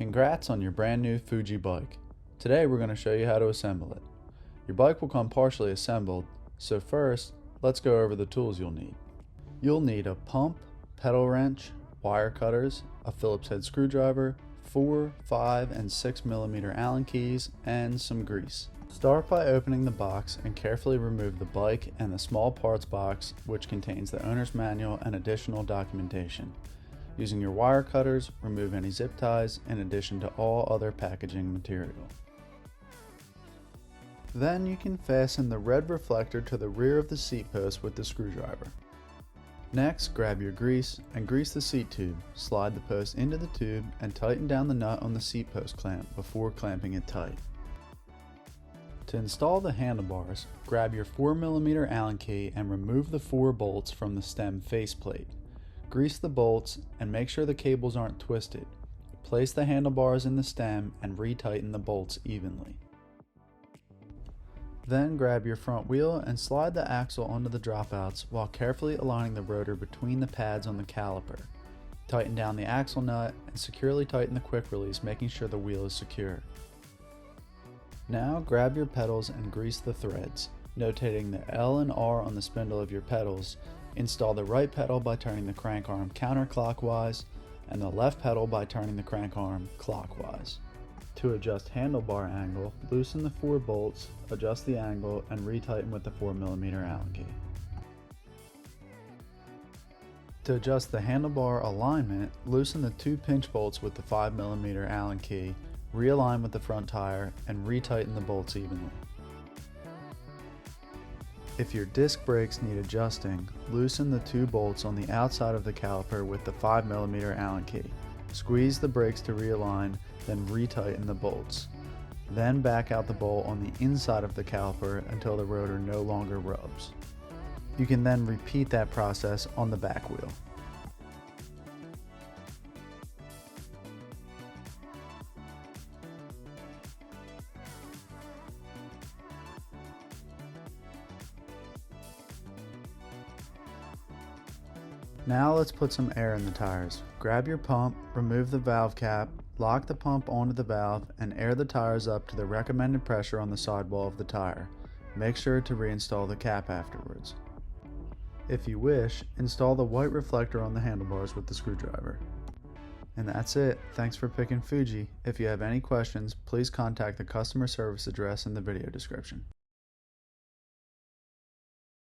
Congrats on your brand new Fuji bike. Today we're going to show you how to assemble it. Your bike will come partially assembled, so first let's go over the tools you'll need. You'll need a pump, pedal wrench, wire cutters, a Phillips head screwdriver, 4, 5, and 6 millimeter Allen keys, and some grease. Start by opening the box and carefully remove the bike and the small parts box, which contains the owner's manual and additional documentation. Using your wire cutters, remove any zip ties in addition to all other packaging material. Then you can fasten the red reflector to the rear of the seat post with the screwdriver. Next, grab your grease and grease the seat tube. Slide the post into the tube and tighten down the nut on the seat post clamp before clamping it tight. To install the handlebars, grab your 4 millimeter Allen key and remove the 4 bolts from the stem faceplate. Grease the bolts and make sure the cables aren't twisted. Place the handlebars in the stem and retighten the bolts evenly. Then grab your front wheel and slide the axle onto the dropouts while carefully aligning the rotor between the pads on the caliper. Tighten down the axle nut and securely tighten the quick release, making sure the wheel is secure. Now grab your pedals and grease the threads, notating the L and R on the spindle of your pedals. Install the right pedal by turning the crank arm counterclockwise and the left pedal by turning the crank arm clockwise. To adjust handlebar angle, loosen the 4 bolts, adjust the angle, and retighten with the 4 millimeter Allen key. To adjust the handlebar alignment, loosen the 2 pinch bolts with the 5 millimeter Allen key, realign with the front tire, and retighten the bolts evenly. If your disc brakes need adjusting, loosen the 2 bolts on the outside of the caliper with the 5 millimeter Allen key. Squeeze the brakes to realign, then retighten the bolts. Then back out the bolt on the inside of the caliper until the rotor no longer rubs. You can then repeat that process on the back wheel. Now let's put some air in the tires. Grab your pump, remove the valve cap, lock the pump onto the valve, and air the tires up to the recommended pressure on the sidewall of the tire. Make sure to reinstall the cap afterwards. If you wish, install the white reflector on the handlebars with the screwdriver. And that's it. Thanks for picking Fuji. If you have any questions, please contact the customer service address in the video description.